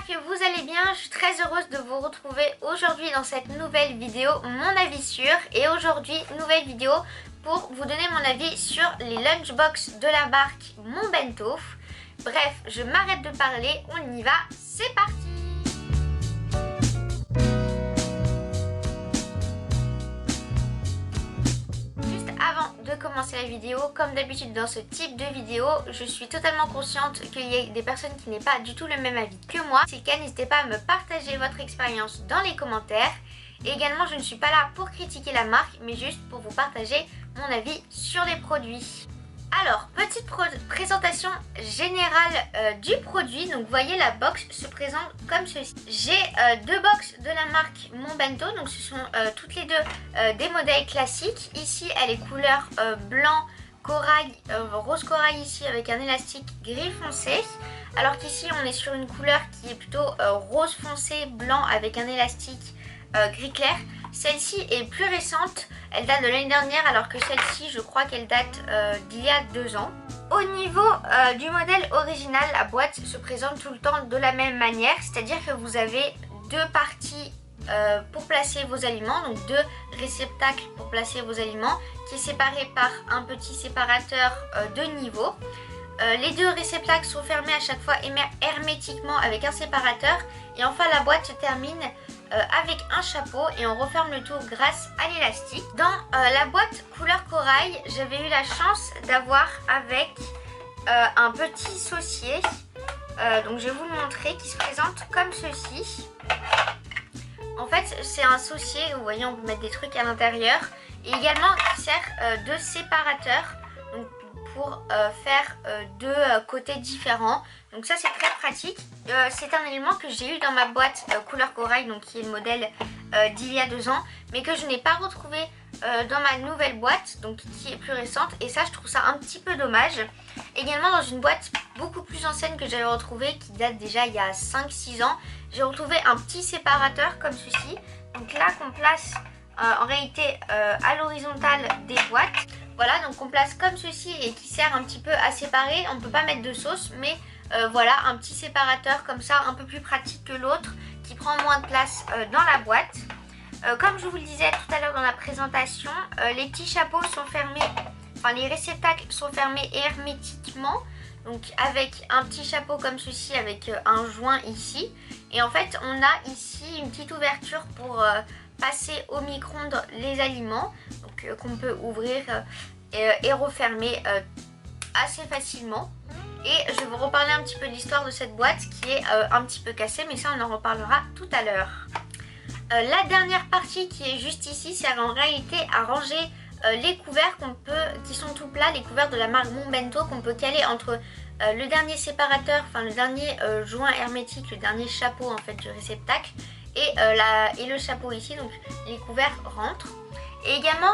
que vous allez bien, je suis très heureuse de vous retrouver aujourd'hui dans cette nouvelle vidéo, mon avis sur. Et aujourd'hui, nouvelle vidéo pour vous donner mon avis sur les lunchbox de la marque Mon Bento. Bref, je m'arrête de parler, on y va, c'est parti! De commencer la vidéo, comme d'habitude dans ce type de vidéo, je suis totalement consciente qu'il y a des personnes qui n'aient pas du tout le même avis que moi. Si c'est le cas, n'hésitez pas à me partager votre expérience dans les commentaires. Et également, je ne suis pas là pour critiquer la marque, mais juste pour vous partager mon avis sur les produits. Alors, petite présentation générale du produit. Donc, vous voyez, la box se présente comme ceci. J'ai deux box de la marque Mon Bento. Donc, ce sont toutes les deux des modèles classiques. Ici, elle est couleur blanc corail, rose corail ici avec un élastique gris foncé. Alors qu'ici, on est sur une couleur qui est plutôt rose foncé, blanc avec un élastique gris clair. Celle-ci est plus récente, elle date de l'année dernière alors que celle-ci je crois qu'elle date d'il y a 2 ans. Au niveau du modèle original, la boîte se présente tout le temps de la même manière, c'est-à-dire que vous avez deux parties pour placer vos aliments, donc deux réceptacles pour placer vos aliments qui est séparé par un petit séparateur de niveau. Les deux réceptacles sont fermés à chaque fois hermétiquement avec un séparateur et enfin la boîte se termine avec un chapeau et on referme le tout grâce à l'élastique. Dans la boîte couleur corail, j'avais eu la chance d'avoir avec un petit saucier, donc je vais vous le montrer, qui se présente comme ceci. En fait c'est un saucier, vous voyez on peut mettre des trucs à l'intérieur et également qui sert de séparateur donc pour faire deux côtés différents. Donc ça c'est très pratique. C'est un élément que j'ai eu dans ma boîte couleur corail, donc qui est le modèle d'il y a 2 ans, mais que je n'ai pas retrouvé dans ma nouvelle boîte, donc qui est plus récente, et ça je trouve ça un petit peu dommage. Également dans une boîte beaucoup plus ancienne que j'avais retrouvée, qui date déjà il y a 5-6 ans, j'ai retrouvé un petit séparateur comme ceci, donc là qu'on place en réalité à l'horizontale des boîtes. Voilà, donc on place comme ceci et qui sert un petit peu à séparer. On ne peut pas mettre de sauce, mais voilà, un petit séparateur comme ça, un peu plus pratique que l'autre, qui prend moins de place dans la boîte. Comme je vous le disais tout à l'heure dans la présentation, les petits chapeaux sont fermés, enfin les réceptacles sont fermés hermétiquement. Donc avec un petit chapeau comme ceci, avec un joint ici. Et en fait, on a ici une petite ouverture pour passer au micro-ondes les aliments, donc qu'on peut ouvrir et refermer assez facilement. Et je vais vous reparler un petit peu de l'histoire de cette boîte qui est un petit peu cassée, mais ça on en reparlera tout à l'heure. La dernière partie qui est juste ici sert en réalité à ranger les couverts qui sont tout plats, les couverts de la marque Mon Bento qu'on peut caler entre le dernier séparateur, enfin le dernier joint hermétique, le dernier chapeau en fait du réceptacle et le chapeau ici, donc les couverts rentrent. Et également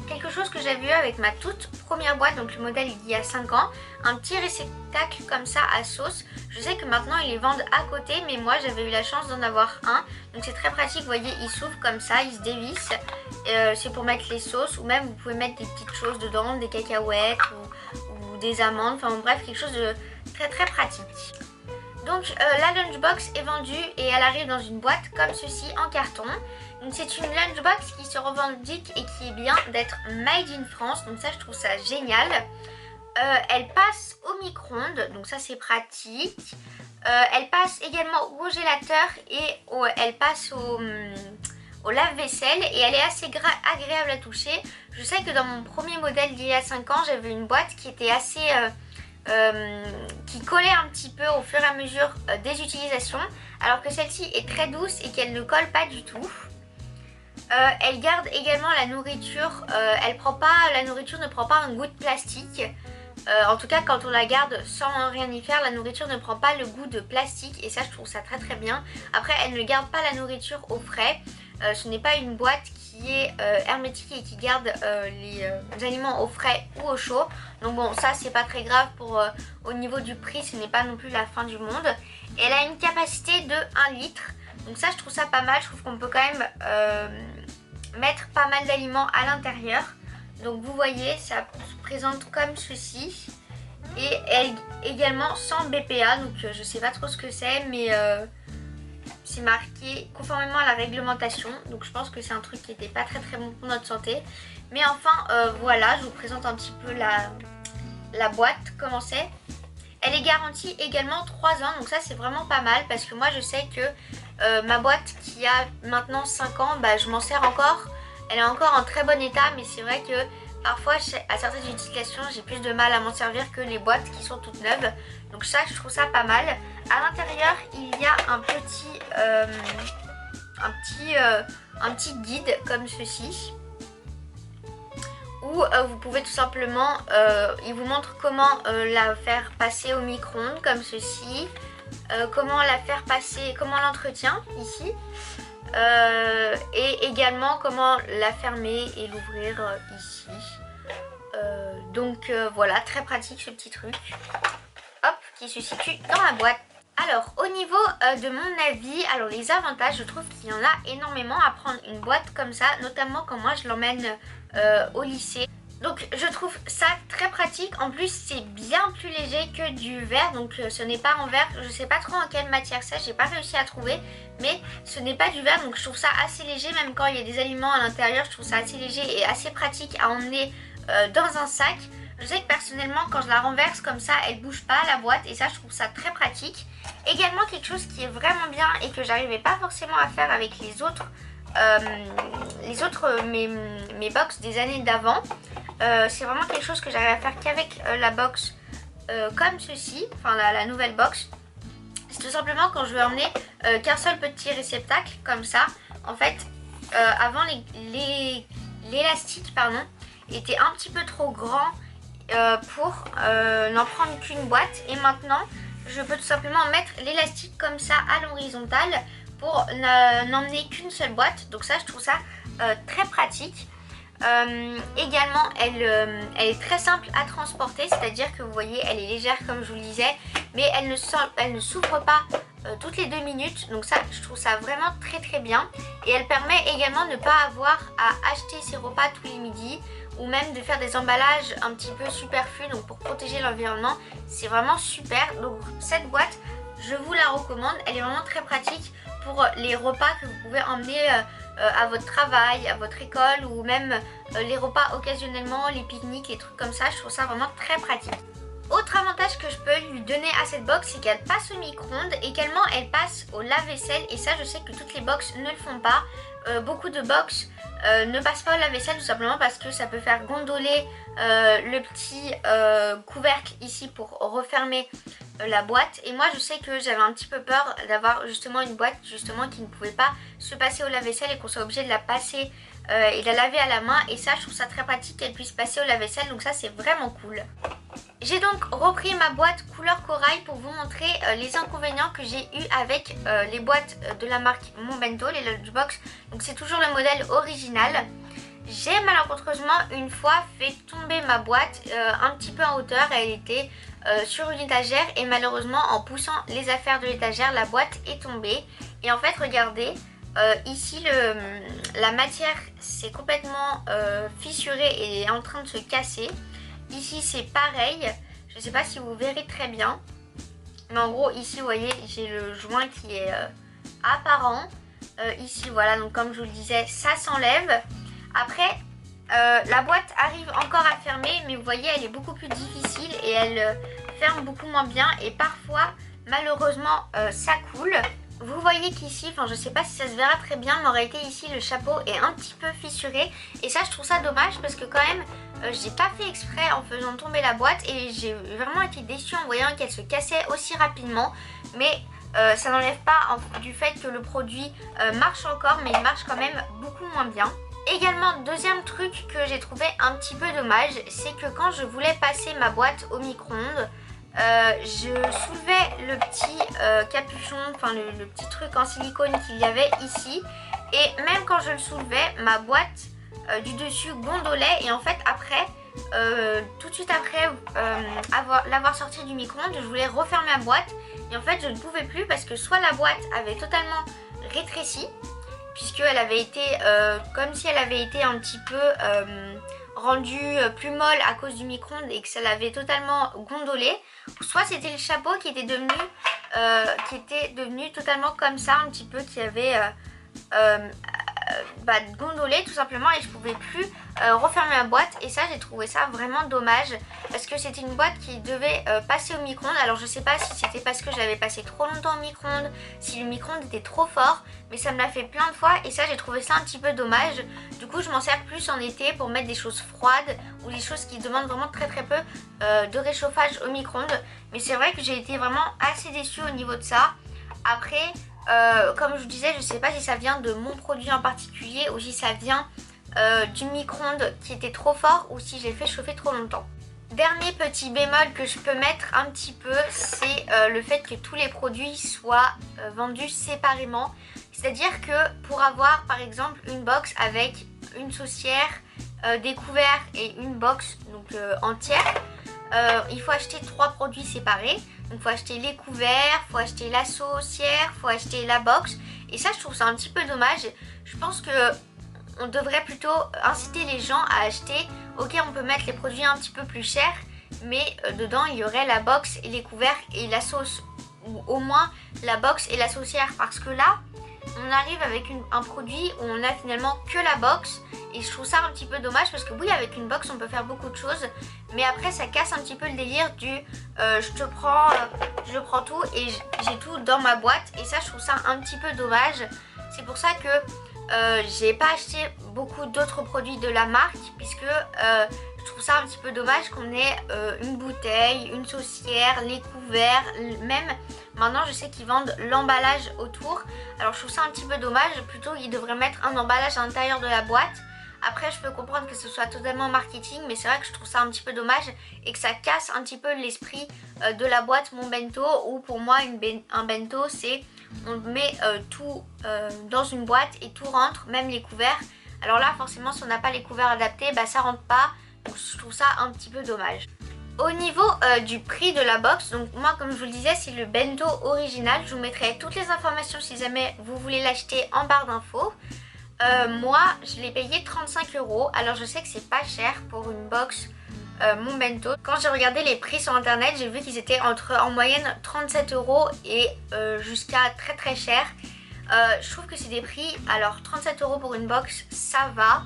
quelque chose que j'avais eu avec ma toute première boîte, donc le modèle il y a 5 ans, un petit réceptacle comme ça à sauce. Je sais que maintenant ils les vendent à côté, mais moi j'avais eu la chance d'en avoir un, donc c'est très pratique. Vous voyez, il s'ouvre comme ça, il se dévisse, c'est pour mettre les sauces, ou même vous pouvez mettre des petites choses dedans, des cacahuètes ou des amandes, enfin bon, bref, quelque chose de très très pratique. Donc la lunchbox est vendue et elle arrive dans une boîte comme ceci en carton. Donc c'est une lunchbox qui se revendique et qui est bien d'être made in France, donc ça je trouve ça génial. Elle passe au micro-ondes, donc ça c'est pratique. Elle passe également au congélateur et elle passe au lave-vaisselle et elle est assez agréable à toucher. Je sais que dans mon premier modèle d'il y a 5 ans, j'avais une boîte qui était assez... qui collait un petit peu au fur et à mesure des utilisations, alors que celle-ci est très douce et qu'elle ne colle pas du tout. Elle garde également la nourriture, la nourriture ne prend pas un goût de plastique. En tout cas quand on la garde sans rien y faire, la nourriture ne prend pas le goût de plastique et ça je trouve ça très très bien. Après elle ne garde pas la nourriture au frais, ce n'est pas une boîte qui est hermétique et qui garde les aliments au frais ou au chaud. Donc bon, ça c'est pas très grave au niveau du prix, ce n'est pas non plus la fin du monde. Elle a une capacité de 1 litre, donc ça je trouve ça pas mal. Je trouve qu'on peut quand même mettre pas mal d'aliments à l'intérieur. Donc vous voyez, ça se présente comme ceci. et elle également sans BPA, donc je sais pas trop ce que c'est, mais c'est marqué conformément à la réglementation, donc je pense que c'est un truc qui n'était pas très bon pour notre santé. Mais enfin voilà, je vous présente un petit peu la boîte, comment c'est. Elle est garantie également 3 ans, donc ça c'est vraiment pas mal parce que moi je sais que ma boîte qui a maintenant 5 ans, bah, je m'en sers encore. Elle est encore en très bon état, mais c'est vrai que parfois à certaines utilisations j'ai plus de mal à m'en servir que les boîtes qui sont toutes neuves. Donc ça je trouve ça pas mal. À l'intérieur il y a un petit guide comme ceci, où vous pouvez tout simplement, il vous montre comment la faire passer au micro-ondes comme ceci, comment la faire passer, comment l'entretien ici, et également comment la fermer et l'ouvrir ici. Donc voilà, très pratique ce petit truc, hop, qui se situe dans la boîte. Alors au niveau de mon avis, alors les avantages, je trouve qu'il y en a énormément à prendre une boîte comme ça, notamment quand moi je l'emmène au lycée. Donc je trouve ça très pratique, en plus c'est bien plus léger que du verre, donc ce n'est pas en verre, je sais pas trop en quelle matière c'est, j'ai pas réussi à trouver, mais ce n'est pas du verre, donc je trouve ça assez léger, même quand il y a des aliments à l'intérieur, je trouve ça assez léger et assez pratique à emmener dans un sac. Je sais que personnellement quand je la renverse comme ça, elle bouge pas la boîte et ça je trouve ça très pratique. Également quelque chose qui est vraiment bien et que j'arrivais pas forcément à faire avec les autres mes box des années d'avant, c'est vraiment quelque chose que j'arrive à faire qu'avec la box comme ceci, enfin la nouvelle box. C'est tout simplement quand je veux emmener qu'un seul petit réceptacle comme ça. En fait avant l'élastique était un petit peu trop grand pour n'en prendre qu'une boîte, et maintenant je peux tout simplement mettre l'élastique comme ça à l'horizontale pour n'emmener qu'une seule boîte, donc ça je trouve ça très pratique. Également elle est très simple à transporter, c'est-à-dire que vous voyez elle est légère comme je vous le disais, mais elle ne s'ouvre pas toutes les 2 minutes, donc ça je trouve ça vraiment très bien, et elle permet également de ne pas avoir à acheter ses repas tous les midis ou même de faire des emballages un petit peu superflus, donc pour protéger l'environnement c'est vraiment super. Donc cette boîte je vous la recommande, elle est vraiment très pratique pour les repas que vous pouvez emmener à votre travail, à votre école, ou même les repas occasionnellement, les pique-niques, les trucs comme ça. Je trouve ça vraiment très pratique. Autre avantage que je peux lui donner à cette box, c'est qu'elle passe au micro-ondes, également elle passe au lave-vaisselle, et ça je sais que toutes les box ne le font pas. Beaucoup de box ne passent pas au lave-vaisselle tout simplement parce que ça peut faire gondoler le petit couvercle ici pour refermer la boîte, et moi je sais que j'avais un petit peu peur d'avoir justement une boîte justement qui ne pouvait pas se passer au lave-vaisselle et qu'on soit obligé de la passer et de la laver à la main, et ça je trouve ça très pratique qu'elle puisse passer au lave-vaisselle, donc ça c'est vraiment cool. J'ai donc repris ma boîte couleur corail pour vous montrer les inconvénients que j'ai eu avec les boîtes de la marque Mon Bento, les lunchbox. Donc c'est toujours le modèle original. J'ai malencontreusement une fois fait tomber ma boîte un petit peu en hauteur. Elle était sur une étagère et malheureusement en poussant les affaires de l'étagère, la boîte est tombée. Et en fait regardez, ici la matière s'est complètement fissurée et est en train de se casser. Ici c'est pareil, je ne sais pas si vous verrez très bien, mais en gros ici vous voyez j'ai le joint qui est apparent. Ici voilà, donc comme je vous le disais ça s'enlève. Après la boîte arrive encore à fermer, mais vous voyez elle est beaucoup plus difficile et elle ferme beaucoup moins bien, et parfois malheureusement ça coule. Vous voyez qu'ici, enfin je sais pas si ça se verra très bien, mais en réalité ici le chapeau est un petit peu fissuré, et ça je trouve ça dommage parce que quand même j'ai pas fait exprès en faisant tomber la boîte, et j'ai vraiment été déçue en voyant qu'elle se cassait aussi rapidement. Mais ça n'enlève pas du fait que le produit marche encore, mais il marche quand même beaucoup moins bien. Également, deuxième truc que j'ai trouvé un petit peu dommage, c'est que quand je voulais passer ma boîte au micro-ondes, je soulevais le petit capuchon, enfin le petit truc en silicone qu'il y avait ici, et même quand je le soulevais, ma boîte du dessus gondolait, et en fait après, tout de suite après l'avoir sorti du micro-ondes, je voulais refermer ma boîte, et en fait je ne pouvais plus parce que soit la boîte avait totalement rétréci, puisqu'elle avait été comme si elle avait été un petit peu rendue plus molle à cause du micro-ondes et que ça l'avait totalement gondolé, soit c'était le chapeau qui était devenu totalement comme ça, un petit peu, qui avait gondolé tout simplement, et je pouvais plus refermer ma boîte. Et ça, j'ai trouvé ça vraiment dommage parce que c'était une boîte qui devait passer au micro-ondes. Alors je sais pas si c'était parce que je l'avais passé trop longtemps au micro-ondes, si le micro-ondes était trop fort, mais ça me l'a fait plein de fois et ça, j'ai trouvé ça un petit peu dommage. Du coup, je m'en sers plus en été pour mettre des choses froides ou des choses qui demandent vraiment très peu de réchauffage au micro-ondes. Mais c'est vrai que j'ai été vraiment assez déçue au niveau de ça. Après, comme je vous disais, je sais pas si ça vient de mon produit en particulier ou si ça vient du micro-ondes qui était trop fort ou si j'ai fait chauffer trop longtemps. Dernier petit bémol que je peux mettre un petit peu, c'est le fait que tous les produits soient vendus séparément. C'est-à-dire que pour avoir par exemple une box avec une saucière, des couverts et une box donc entière, il faut acheter 3 produits séparés. Donc il faut acheter les couverts, il faut acheter la saucière, il faut acheter la box. Et ça, je trouve ça un petit peu dommage. Je pense que on devrait plutôt inciter les gens à acheter. Ok, on peut mettre les produits un petit peu plus chers, mais dedans il y aurait la box et les couverts et la sauce, ou au moins la box et la saucière, parce que là on arrive avec un produit où on a finalement que la box. Et je trouve ça un petit peu dommage parce que oui, avec une box on peut faire beaucoup de choses, mais après ça casse un petit peu le délire du je prends tout et j'ai tout dans ma boîte. Et ça, je trouve ça un petit peu dommage. C'est pour ça que j'ai pas acheté beaucoup d'autres produits de la marque, puisque je trouve ça un petit peu dommage qu'on ait une bouteille, une saucière, les couverts, même maintenant je sais qu'ils vendent l'emballage autour. Alors je trouve ça un petit peu dommage, plutôt ils devraient mettre un emballage à l'intérieur de la boîte. Après, je peux comprendre que ce soit totalement marketing, mais c'est vrai que je trouve ça un petit peu dommage et que ça casse un petit peu l'esprit de la boîte Mon Bento, où pour moi un bento c'est on met tout dans une boîte et tout rentre, même les couverts. Alors là forcément si on n'a pas les couverts adaptés, ça rentre pas, donc je trouve ça un petit peu dommage. Au niveau du prix de la box, donc moi comme je vous le disais, c'est le bento original. Je vous mettrai toutes les informations si jamais vous voulez l'acheter en barre d'infos. Moi je l'ai payé 35 €. Alors je sais que c'est pas cher pour une box Mon Bento. Quand j'ai regardé les prix sur internet, j'ai vu qu'ils étaient en moyenne 37 € et jusqu'à très cher. Je trouve que c'est des prix, alors 37 € pour une box, ça va.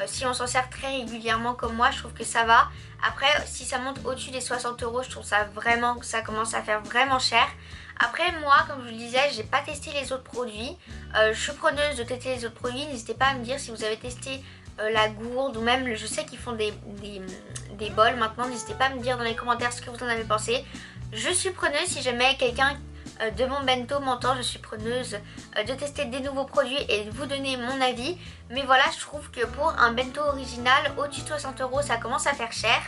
Si on s'en sert très régulièrement comme moi, je trouve que ça va. Après, si ça monte au-dessus des 60 €, je trouve ça vraiment, ça commence à faire vraiment cher. Après, moi, comme je vous le disais, j'ai pas testé les autres produits. Je suis preneuse de tester les autres produits. N'hésitez pas à me dire si vous avez testé la gourde, ou même, je sais qu'ils font des bols maintenant. N'hésitez pas à me dire dans les commentaires ce que vous en avez pensé. Je suis preneuse si jamais quelqu'un de Mon Bento m'entend, je suis preneuse de tester des nouveaux produits et de vous donner mon avis. Mais voilà, je trouve que pour un bento original, au-dessus de 60 € ça commence à faire cher.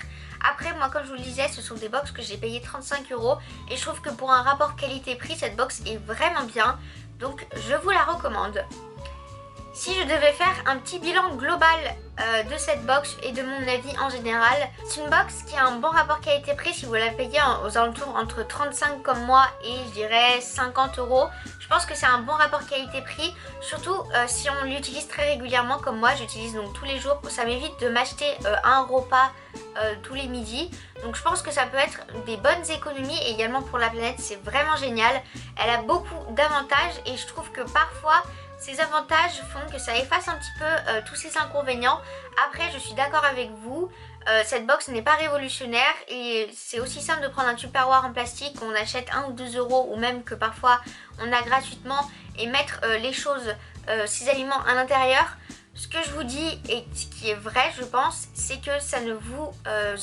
Après, moi comme je vous le disais, ce sont des box que j'ai payé 35 € et je trouve que pour un rapport qualité-prix, cette box est vraiment bien. Donc je vous la recommande. Si je devais faire un petit bilan global de cette box et de mon avis en général, c'est une box qui a un bon rapport qualité-prix. Si vous la payez aux alentours entre 35 comme moi et je dirais 50 €, je pense que c'est un bon rapport qualité-prix. Surtout si on l'utilise très régulièrement comme moi, j'utilise donc tous les jours. Ça m'évite de m'acheter un repas tous les midis. Donc je pense que ça peut être des bonnes économies et également pour la planète, c'est vraiment génial. Elle a beaucoup d'avantages et je trouve que parfois ces avantages font que ça efface un petit peu tous ces inconvénients. Après, je suis d'accord avec vous, cette box n'est pas révolutionnaire et c'est aussi simple de prendre un tupperware en plastique qu'on achète 1 ou 2 € ou même que parfois on a gratuitement et mettre les choses, ces aliments à l'intérieur. Ce que je vous dis et ce qui est vrai, je pense, c'est que ça ne vous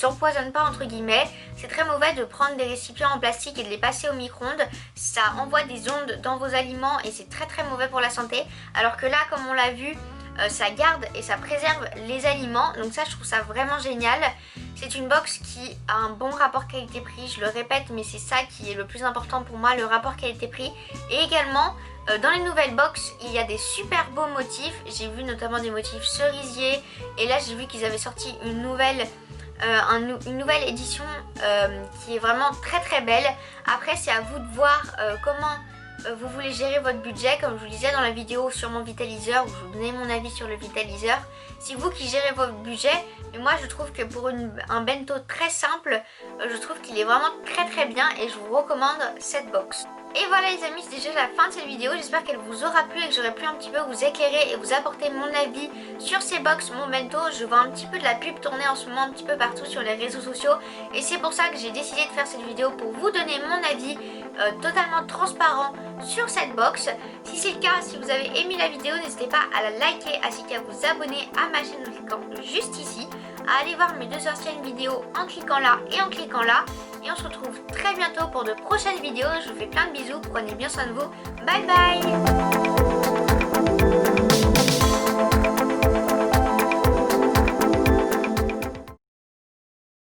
empoisonne pas entre guillemets. C'est très mauvais de prendre des récipients en plastique et de les passer au micro-ondes. Ça envoie des ondes dans vos aliments et c'est très mauvais pour la santé. Alors que là, comme on l'a vu, ça garde et ça préserve les aliments. Donc ça, je trouve ça vraiment génial. C'est une box qui a un bon rapport qualité-prix, je le répète, mais c'est ça qui est le plus important pour moi, le rapport qualité-prix. Et également, dans les nouvelles box, il y a des super beaux motifs. J'ai vu notamment des motifs cerisiers. Et là, j'ai vu qu'ils avaient sorti une nouvelle édition qui est vraiment très belle. Après, c'est à vous de voir comment vous voulez gérer votre budget, comme je vous disais dans la vidéo sur mon vitaliseur où je vous donnais mon avis sur le vitaliseur. C'est vous qui gérez votre budget, mais moi je trouve que pour un bento très simple, je trouve qu'il est vraiment très bien et je vous recommande cette box. Et voilà les amis, c'est déjà la fin de cette vidéo, j'espère qu'elle vous aura plu et que j'aurai pu un petit peu vous éclairer et vous apporter mon avis sur ces box, mon bento. Je vois un petit peu de la pub tourner en ce moment un petit peu partout sur les réseaux sociaux et c'est pour ça que j'ai décidé de faire cette vidéo pour vous donner mon avis totalement transparent sur cette box. Si c'est le cas, si vous avez aimé la vidéo, n'hésitez pas à la liker ainsi qu'à vous abonner à ma chaîne en cliquant juste ici, à aller voir mes 2 anciennes vidéos en cliquant là et en cliquant là. Et on se retrouve très bientôt pour de prochaines vidéos. Je vous fais plein de bisous, prenez bien soin de vous. Bye bye.